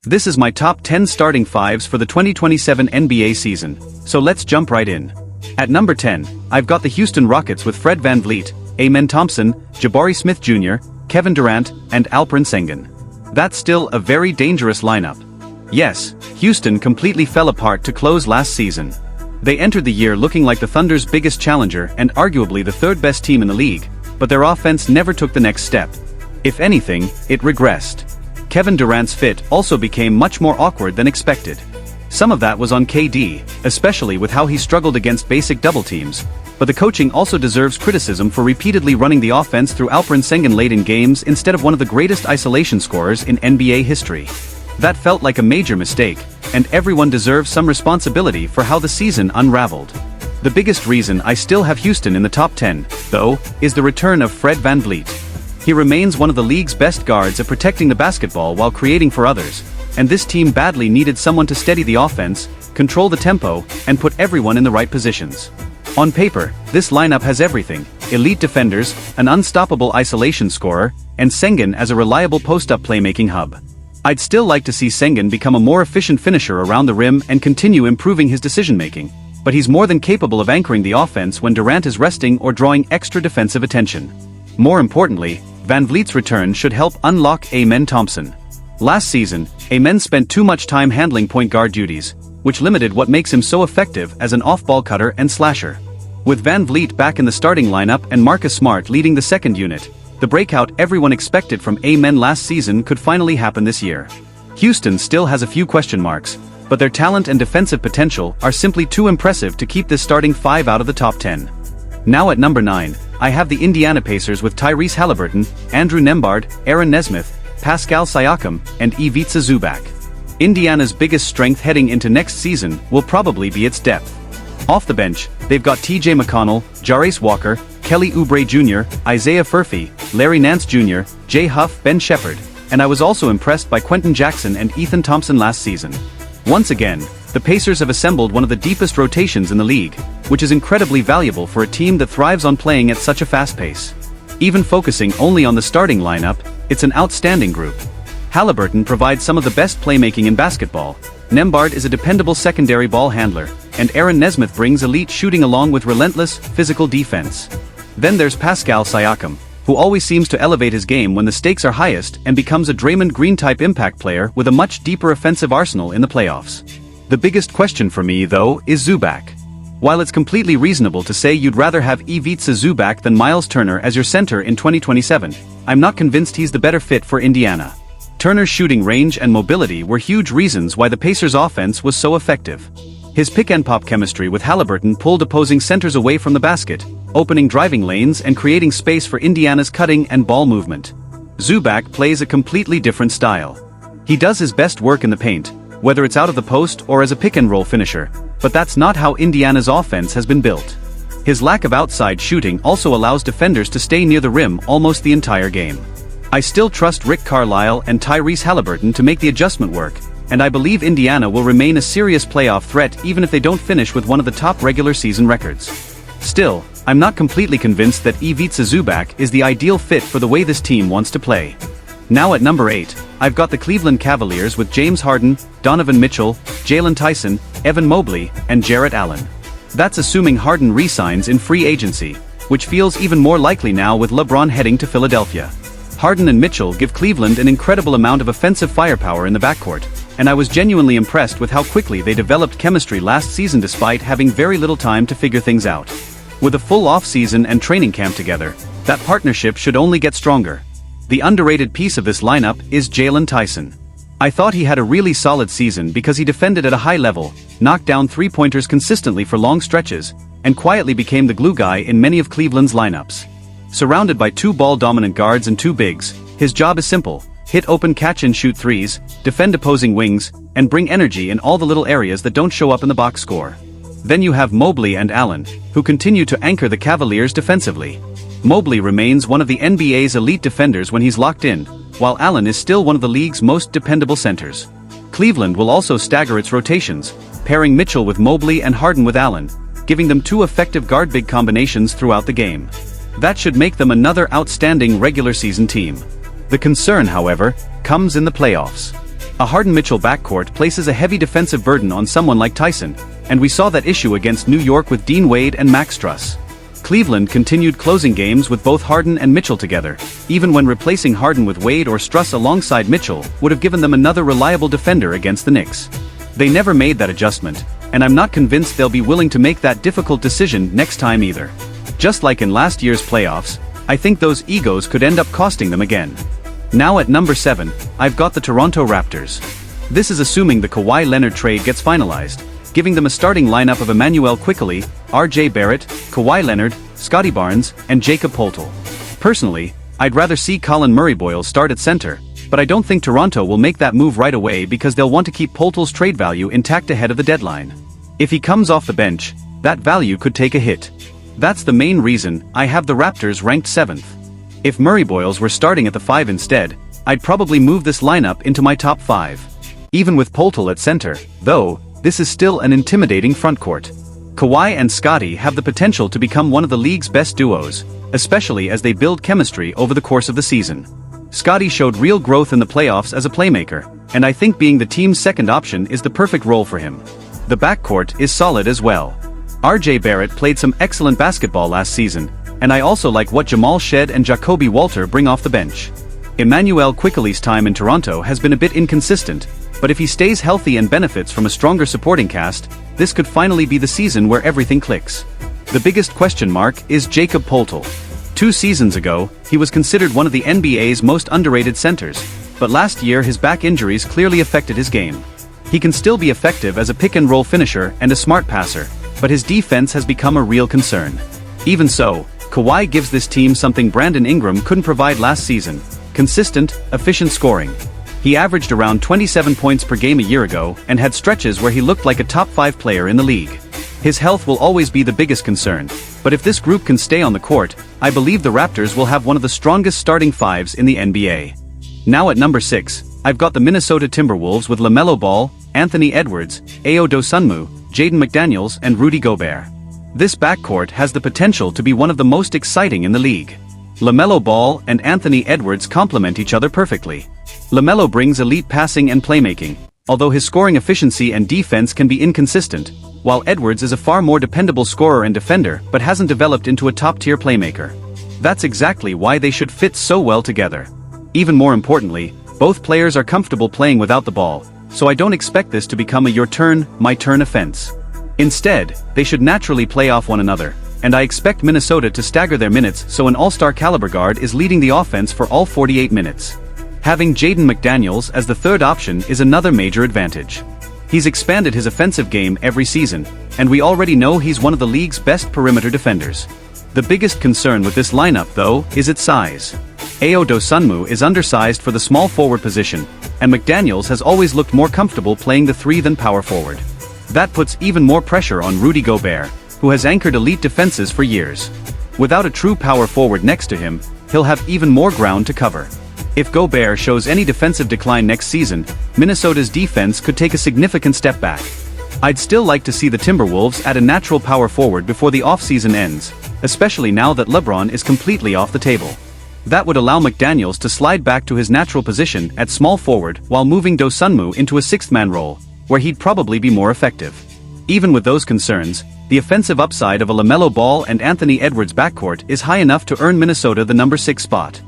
This is my top 10 starting fives for the 2027 NBA season, so let's jump right in. At number 10, I've got the Houston Rockets with Fred VanVleet, Amen Thompson, Jabari Smith Jr., Kevin Durant, and Alperen Sengun. That's still a very dangerous lineup. Yes, Houston completely fell apart to close last season. They entered the year looking like the Thunder's biggest challenger and arguably the third best team in the league, but their offense never took the next step. If anything, it regressed. Kevin Durant's fit also became much more awkward than expected. Some of that was on KD, especially with how he struggled against basic double teams, but the coaching also deserves criticism for repeatedly running the offense through Alperen Sengun late in games instead of one of the greatest isolation scorers in NBA history. That felt like a major mistake, and everyone deserves some responsibility for how the season unraveled. The biggest reason I still have Houston in the top 10, though, is the return of Fred VanVleet. He remains one of the league's best guards at protecting the basketball while creating for others, and this team badly needed someone to steady the offense, control the tempo, and put everyone in the right positions. On paper, this lineup has everything: elite defenders, an unstoppable isolation scorer, and Sengun as a reliable post-up playmaking hub. I'd still like to see Sengun become a more efficient finisher around the rim and continue improving his decision-making, but he's more than capable of anchoring the offense when Durant is resting or drawing extra defensive attention. More importantly, VanVleet's return should help unlock Amen Thompson. Last season, Amen spent too much time handling point guard duties, which limited what makes him so effective as an off-ball cutter and slasher. With VanVleet back in the starting lineup and Marcus Smart leading the second unit, the breakout everyone expected from Amen last season could finally happen this year. Houston still has a few question marks, but their talent and defensive potential are simply too impressive to keep this starting five out of the top 10. Now at number 9, I have the Indiana Pacers with Tyrese Haliburton, Andrew Nembhard, Aaron Nesmith, Pascal Siakam, and Ivica Zubac. Indiana's biggest strength heading into next season will probably be its depth. Off the bench, they've got TJ McConnell, Jarace Walker, Kelly Oubre Jr., Isaiah Furphy, Larry Nance Jr., Jay Huff, Ben Shepherd, and I was also impressed by Quentin Jackson and Ethan Thompson last season. Once again, the Pacers have assembled one of the deepest rotations in the league, which is incredibly valuable for a team that thrives on playing at such a fast pace. Even focusing only on the starting lineup, it's an outstanding group. Haliburton provides some of the best playmaking in basketball, Nembhard is a dependable secondary ball handler, and Aaron Nesmith brings elite shooting along with relentless, physical defense. Then there's Pascal Siakam, who always seems to elevate his game when the stakes are highest and becomes a Draymond Green-type impact player with a much deeper offensive arsenal in the playoffs. The biggest question for me, though, is Zubac. While it's completely reasonable to say you'd rather have Ivica Zubac than Miles Turner as your center in 2027, I'm not convinced he's the better fit for Indiana. Turner's shooting range and mobility were huge reasons why the Pacers' offense was so effective. His pick-and-pop chemistry with Haliburton pulled opposing centers away from the basket, opening driving lanes and creating space for Indiana's cutting and ball movement. Zubac plays a completely different style. He does his best work in the paint, whether it's out of the post or as a pick-and-roll finisher, but that's not how Indiana's offense has been built. His lack of outside shooting also allows defenders to stay near the rim almost the entire game. I still trust Rick Carlisle and Tyrese Haliburton to make the adjustment work, and I believe Indiana will remain a serious playoff threat even if they don't finish with one of the top regular season records. Still, I'm not completely convinced that Ivica Zubac is the ideal fit for the way this team wants to play. Now at number 8, I've got the Cleveland Cavaliers with James Harden, Donovan Mitchell, Jalen Tyson, Evan Mobley, and Jarrett Allen. That's assuming Harden re-signs in free agency, which feels even more likely now with LeBron heading to Philadelphia. Harden and Mitchell give Cleveland an incredible amount of offensive firepower in the backcourt, and I was genuinely impressed with how quickly they developed chemistry last season despite having very little time to figure things out. With a full off-season and training camp together, that partnership should only get stronger. The underrated piece of this lineup is Jalen Tyson. I thought he had a really solid season because he defended at a high level, knocked down three-pointers consistently for long stretches, and quietly became the glue guy in many of Cleveland's lineups. Surrounded by two ball-dominant guards and two bigs, his job is simple: hit open catch-and-shoot threes, defend opposing wings, and bring energy in all the little areas that don't show up in the box score. Then you have Mobley and Allen, who continue to anchor the Cavaliers defensively. Mobley remains one of the NBA's elite defenders when he's locked in, while Allen is still one of the league's most dependable centers. Cleveland will also stagger its rotations, pairing Mitchell with Mobley and Harden with Allen, giving them two effective guard-big combinations throughout the game. That should make them another outstanding regular season team. The concern, however, comes in the playoffs. A Harden-Mitchell backcourt places a heavy defensive burden on someone like Tyson, and we saw that issue against New York with Dean Wade and Max Strus. Cleveland continued closing games with both Harden and Mitchell together, even when replacing Harden with Wade or Strus alongside Mitchell would have given them another reliable defender against the Knicks. They never made that adjustment, and I'm not convinced they'll be willing to make that difficult decision next time either. Just like in last year's playoffs, I think those egos could end up costing them again. Now at number 7, I've got the Toronto Raptors. This is assuming the Kawhi Leonard trade gets finalized, giving them a starting lineup of Emmanuel Quickley, R.J. Barrett, Kawhi Leonard, Scottie Barnes, and Jakob Poeltl. Personally, I'd rather see Colin Murray-Boyle start at center, but I don't think Toronto will make that move right away because they'll want to keep Poeltl's trade value intact ahead of the deadline. If he comes off the bench, that value could take a hit. That's the main reason I have the Raptors ranked 7th. If Murray-Boyles were starting at the 5 instead, I'd probably move this lineup into my top 5. Even with Poeltl at center, though, this is still an intimidating frontcourt. Kawhi and Scottie have the potential to become one of the league's best duos, especially as they build chemistry over the course of the season. Scottie showed real growth in the playoffs as a playmaker, and I think being the team's second option is the perfect role for him. The backcourt is solid as well. R.J. Barrett played some excellent basketball last season, and I also like what Jamal Shead and Jacoby Walter bring off the bench. Emmanuel Quickley's time in Toronto has been a bit inconsistent, but if he stays healthy and benefits from a stronger supporting cast, this could finally be the season where everything clicks. The biggest question mark is Jakob Poeltl. 2 seasons ago, he was considered one of the NBA's most underrated centers, but last year his back injuries clearly affected his game. He can still be effective as a pick-and-roll finisher and a smart passer, but his defense has become a real concern. Even so, Kawhi gives this team something Brandon Ingram couldn't provide last season: consistent, efficient scoring. He averaged around 27 points per game a year ago and had stretches where he looked like a top 5 player in the league. His health will always be the biggest concern, but if this group can stay on the court, I believe the Raptors will have one of the strongest starting 5s in the NBA. Now at number 6, I've got the Minnesota Timberwolves with LaMelo Ball, Anthony Edwards, Ayo Dosunmu, Jaden McDaniels, and Rudy Gobert. This backcourt has the potential to be one of the most exciting in the league. LaMelo Ball and Anthony Edwards complement each other perfectly. LaMelo brings elite passing and playmaking, although his scoring efficiency and defense can be inconsistent, while Edwards is a far more dependable scorer and defender but hasn't developed into a top-tier playmaker. That's exactly why they should fit so well together. Even more importantly, both players are comfortable playing without the ball, so I don't expect this to become a your turn, my turn offense. Instead, they should naturally play off one another, and I expect Minnesota to stagger their minutes so an all-star caliber guard is leading the offense for all 48 minutes. Having Jaden McDaniels as the third option is another major advantage. He's expanded his offensive game every season, and we already know he's one of the league's best perimeter defenders. The biggest concern with this lineup, though, is its size. Ayo Dosunmu is undersized for the small forward position, and McDaniels has always looked more comfortable playing the 3 than power forward. That puts even more pressure on Rudy Gobert, who has anchored elite defenses for years. Without a true power forward next to him, he'll have even more ground to cover. If Gobert shows any defensive decline next season, Minnesota's defense could take a significant step back. I'd still like to see the Timberwolves add a natural power forward before the offseason ends, especially now that LeBron is completely off the table. That would allow McDaniels to slide back to his natural position at small forward while moving Dosunmu into a 6th-man role, where he'd probably be more effective. Even with those concerns, the offensive upside of a LaMelo Ball and Anthony Edwards backcourt is high enough to earn Minnesota the number 6 spot.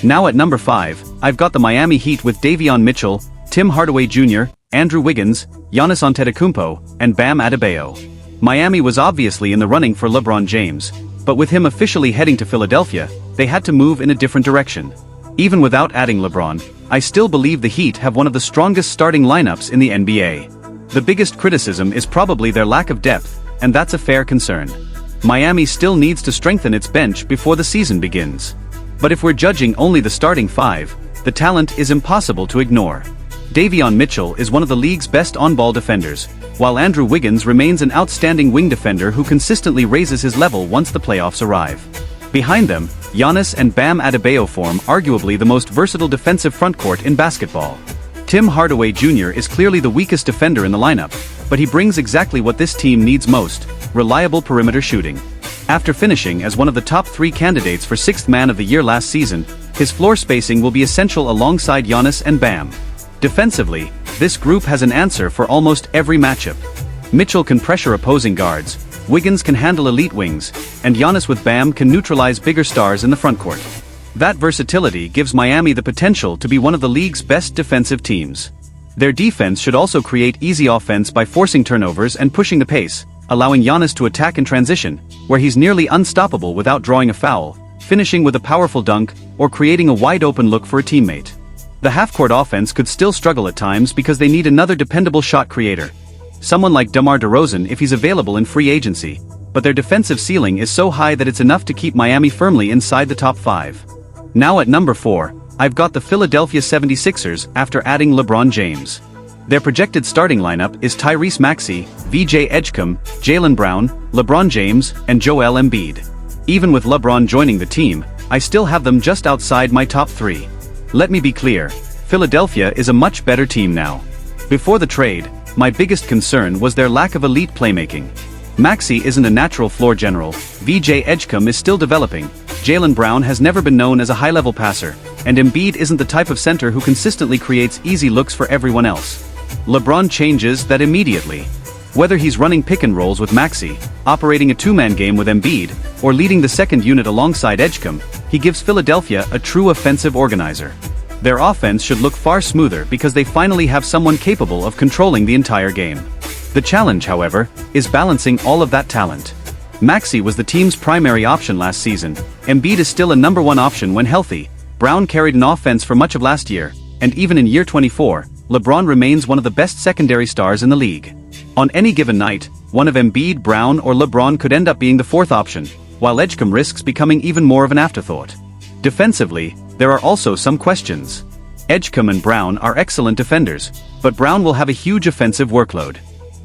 Now at number 5, I've got the Miami Heat with Davion Mitchell, Tim Hardaway Jr., Andrew Wiggins, Giannis Antetokounmpo, and Bam Adebayo. Miami was obviously in the running for LeBron James, but with him officially heading to Philadelphia, they had to move in a different direction. Even without adding LeBron, I still believe the Heat have one of the strongest starting lineups in the NBA. The biggest criticism is probably their lack of depth, and that's a fair concern. Miami still needs to strengthen its bench before the season begins. But if we're judging only the starting 5, the talent is impossible to ignore. Davion Mitchell is one of the league's best on-ball defenders, while Andrew Wiggins remains an outstanding wing defender who consistently raises his level once the playoffs arrive. Behind them, Giannis and Bam Adebayo form arguably the most versatile defensive frontcourt in basketball. Tim Hardaway Jr. is clearly the weakest defender in the lineup, but he brings exactly what this team needs most: reliable perimeter shooting. After finishing as one of the top 3 candidates for 6th Man of the Year last season, his floor spacing will be essential alongside Giannis and Bam. Defensively, this group has an answer for almost every matchup. Mitchell can pressure opposing guards, Wiggins can handle elite wings, and Giannis with Bam can neutralize bigger stars in the frontcourt. That versatility gives Miami the potential to be one of the league's best defensive teams. Their defense should also create easy offense by forcing turnovers and pushing the pace, allowing Giannis to attack in transition, where he's nearly unstoppable without drawing a foul, finishing with a powerful dunk, or creating a wide-open look for a teammate. The half-court offense could still struggle at times because they need another dependable shot creator. Someone like DeMar DeRozan if he's available in free agency, but their defensive ceiling is so high that it's enough to keep Miami firmly inside the top 5. Now at number 4, I've got the Philadelphia 76ers after adding LeBron James. Their projected starting lineup is Tyrese Maxey, VJ Edgecombe, Jaylen Brown, LeBron James, and Joel Embiid. Even with LeBron joining the team, I still have them just outside my top 3. Let me be clear, Philadelphia is a much better team now. Before the trade, my biggest concern was their lack of elite playmaking. Maxey isn't a natural floor general, VJ Edgecombe is still developing, Jaylen Brown has never been known as a high-level passer, and Embiid isn't the type of center who consistently creates easy looks for everyone else. LeBron changes that immediately. Whether he's running pick and rolls with Maxey, operating a two-man game with Embiid, or leading the second unit alongside Edgecombe, he gives Philadelphia a true offensive organizer. Their offense should look far smoother because they finally have someone capable of controlling the entire game. The challenge, however, is balancing all of that talent. Maxey was the team's primary option last season, Embiid is still a number 1 option when healthy, Brown carried an offense for much of last year, and even in year 24, LeBron remains one of the best secondary stars in the league. On any given night, one of Embiid, Brown, or LeBron could end up being the 4th option, while Edgecombe risks becoming even more of an afterthought. Defensively, there are also some questions. Edgecombe and Brown are excellent defenders, but Brown will have a huge offensive workload.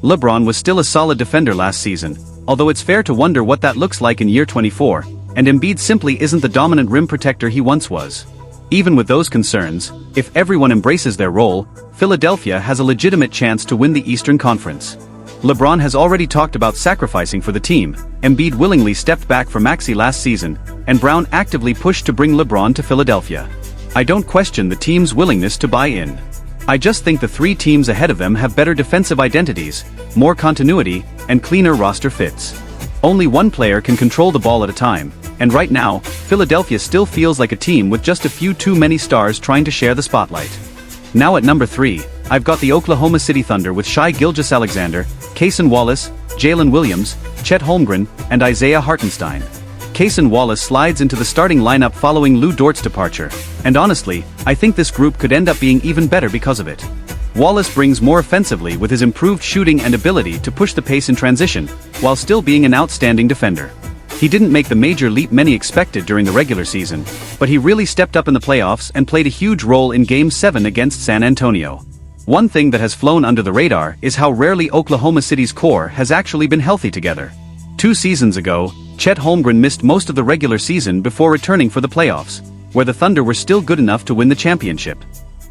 LeBron was still a solid defender last season, although it's fair to wonder what that looks like in year 24, and Embiid simply isn't the dominant rim protector he once was. Even with those concerns, if everyone embraces their role, Philadelphia has a legitimate chance to win the Eastern Conference. LeBron has already talked about sacrificing for the team, Embiid willingly stepped back for Maxey last season, and Brown actively pushed to bring LeBron to Philadelphia. I don't question the team's willingness to buy in. I just think the 3 teams ahead of them have better defensive identities, more continuity, and cleaner roster fits. Only one player can control the ball at a time, and right now, Philadelphia still feels like a team with just a few too many stars trying to share the spotlight. Now at number 3, I've got the Oklahoma City Thunder with Shai Gilgeous-Alexander, Cason Wallace, Jalen Williams, Chet Holmgren, and Isaiah Hartenstein. Cason Wallace slides into the starting lineup following Lou Dort's departure, and honestly, I think this group could end up being even better because of it. Wallace brings more offensively with his improved shooting and ability to push the pace in transition, while still being an outstanding defender. He didn't make the major leap many expected during the regular season, but he really stepped up in the playoffs and played a huge role in Game 7 against San Antonio. One thing that has flown under the radar is how rarely Oklahoma City's core has actually been healthy together. 2 seasons ago, Chet Holmgren missed most of the regular season before returning for the playoffs, where the Thunder were still good enough to win the championship.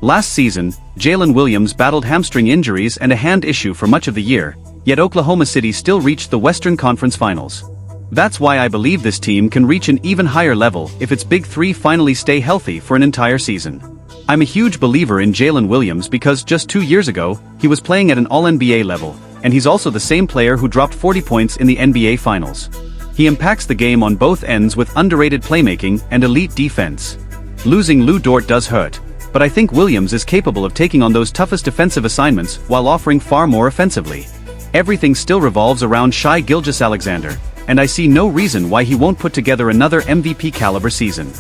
Last season, Jalen Williams battled hamstring injuries and a hand issue for much of the year, yet Oklahoma City still reached the Western Conference Finals. That's why I believe this team can reach an even higher level if its big 3 finally stay healthy for an entire season. I'm a huge believer in Jalen Williams because just 2 years ago, he was playing at an All-NBA level, and he's also the same player who dropped 40 points in the NBA Finals. He impacts the game on both ends with underrated playmaking and elite defense. Losing Lou Dort does hurt, but I think Williams is capable of taking on those toughest defensive assignments while offering far more offensively. Everything still revolves around Shai Gilgeous-Alexander, and I see no reason why he won't put together another MVP-caliber season.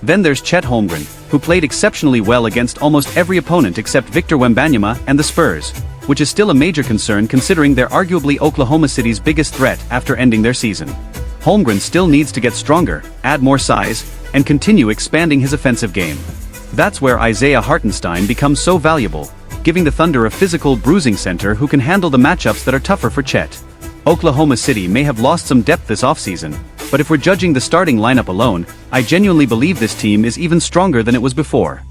Then there's Chet Holmgren, who played exceptionally well against almost every opponent except Victor Wembanyama and the Spurs, which is still a major concern considering they're arguably Oklahoma City's biggest threat after ending their season. Holmgren still needs to get stronger, add more size, and continue expanding his offensive game. That's where Isaiah Hartenstein becomes so valuable, giving the Thunder a physical bruising center who can handle the matchups that are tougher for Chet. Oklahoma City may have lost some depth this offseason, but if we're judging the starting lineup alone, I genuinely believe this team is even stronger than it was before.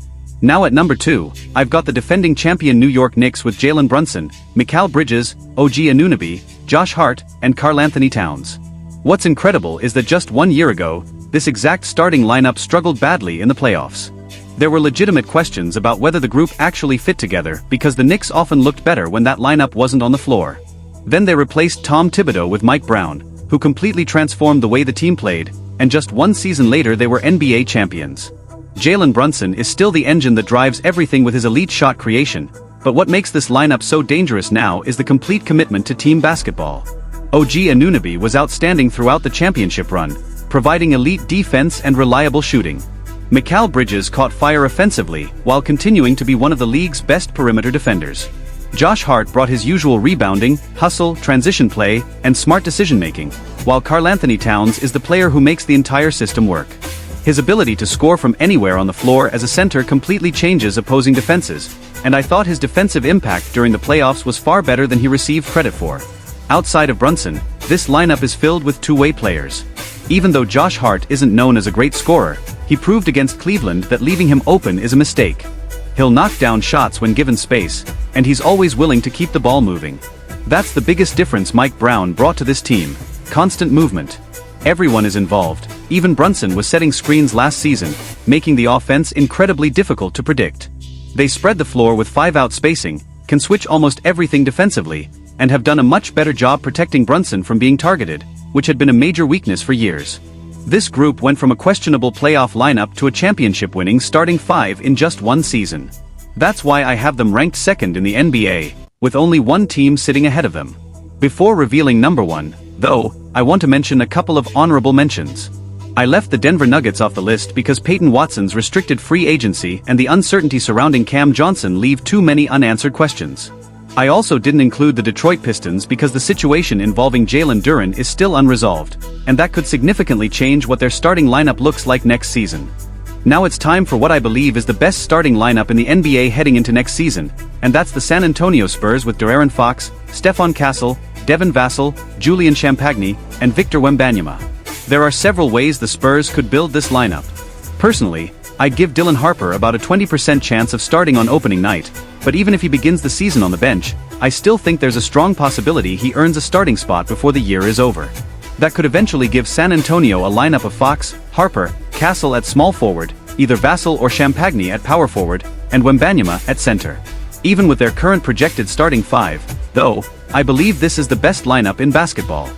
Now at number 2, I've got the defending champion New York Knicks with Jalen Brunson, Mikal Bridges, OG Anunoby, Josh Hart, and Karl-Anthony Towns. What's incredible is that just 1 year ago, this exact starting lineup struggled badly in the playoffs. There were legitimate questions about whether the group actually fit together because the Knicks often looked better when that lineup wasn't on the floor. Then they replaced Tom Thibodeau with Mike Brown, who completely transformed the way the team played, and just one season later they were NBA champions. Jalen Brunson is still the engine that drives everything with his elite shot creation, but what makes this lineup so dangerous now is the complete commitment to team basketball. OG Anunoby was outstanding throughout the championship run, providing elite defense and reliable shooting. Mikal Bridges caught fire offensively while continuing to be one of the league's best perimeter defenders. Josh Hart brought his usual rebounding, hustle, transition play, and smart decision-making, while Karl-Anthony Towns is the player who makes the entire system work. His ability to score from anywhere on the floor as a center completely changes opposing defenses, and I thought his defensive impact during the playoffs was far better than he received credit for. Outside of Brunson, this lineup is filled with two-way players. Even though Josh Hart isn't known as a great scorer, he proved against Cleveland that leaving him open is a mistake. He'll knock down shots when given space, and he's always willing to keep the ball moving. That's the biggest difference Mike Brown brought to this team: constant movement. Everyone is involved. Even Brunson was setting screens last season, making the offense incredibly difficult to predict. They spread the floor with 5-out spacing, can switch almost everything defensively, and have done a much better job protecting Brunson from being targeted, which had been a major weakness for years. This group went from a questionable playoff lineup to a championship-winning starting five in just one season. That's why I have them ranked second in the NBA, with only one team sitting ahead of them. Before revealing number one, though, I want to mention a couple of honorable mentions. I left the Denver Nuggets off the list because Peyton Watson's restricted free agency and the uncertainty surrounding Cam Johnson leave too many unanswered questions. I also didn't include the Detroit Pistons because the situation involving Jalen Duren is still unresolved, and that could significantly change what their starting lineup looks like next season. Now it's time for what I believe is the best starting lineup in the NBA heading into next season, and that's the San Antonio Spurs with De'Aaron Fox, Stephon Castle, Devin Vassell, Julian Champagnie, and Victor Wembanyama. There are several ways the Spurs could build this lineup. Personally, I'd give Dylan Harper about a 20% chance of starting on opening night, but even if he begins the season on the bench, I still think there's a strong possibility he earns a starting spot before the year is over. That could eventually give San Antonio a lineup of Fox, Harper, Castle at small forward, either Vassell or Champagnie at power forward, and Wembanyama at center. Even with their current projected starting five, though, I believe this is the best lineup in basketball.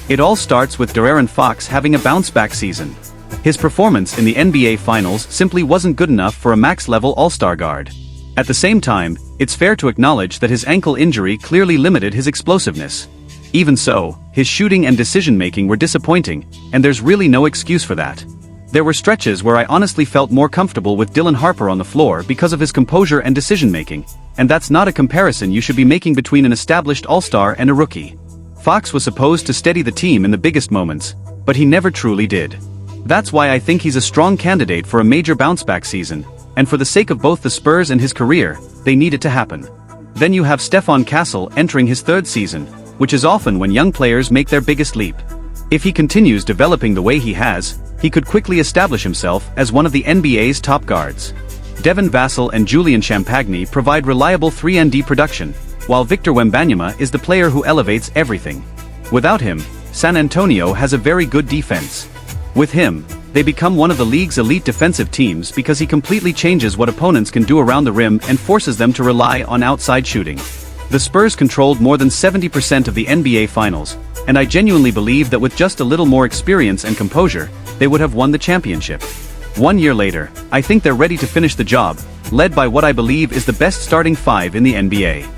It all starts with De'Aaron Fox having a bounce-back season. His performance in the NBA Finals simply wasn't good enough for a max-level all-star guard. At the same time, it's fair to acknowledge that his ankle injury clearly limited his explosiveness. Even so, his shooting and decision-making were disappointing, and there's really no excuse for that. There were stretches where I honestly felt more comfortable with Dylan Harper on the floor because of his composure and decision-making, and that's not a comparison you should be making between an established all-star and a rookie. Fox was supposed to steady the team in the biggest moments, but he never truly did. That's why I think he's a strong candidate for a major bounce-back season, and for the sake of both the Spurs and his career, they need it to happen. Then you have Stephon Castle entering his third season, which is often when young players make their biggest leap. If he continues developing the way he has, he could quickly establish himself as one of the NBA's top guards. Devin Vassell and Julian Champagnie provide reliable 3-and-D production, while Victor Wembanyama is the player who elevates everything. Without him, San Antonio has a very good defense. With him, they become one of the league's elite defensive teams because he completely changes what opponents can do around the rim and forces them to rely on outside shooting. The Spurs controlled more than 70% of the NBA Finals, and I genuinely believe that with just a little more experience and composure, they would have won the championship. 1 year later, I think they're ready to finish the job, led by what I believe is the best starting five in the NBA.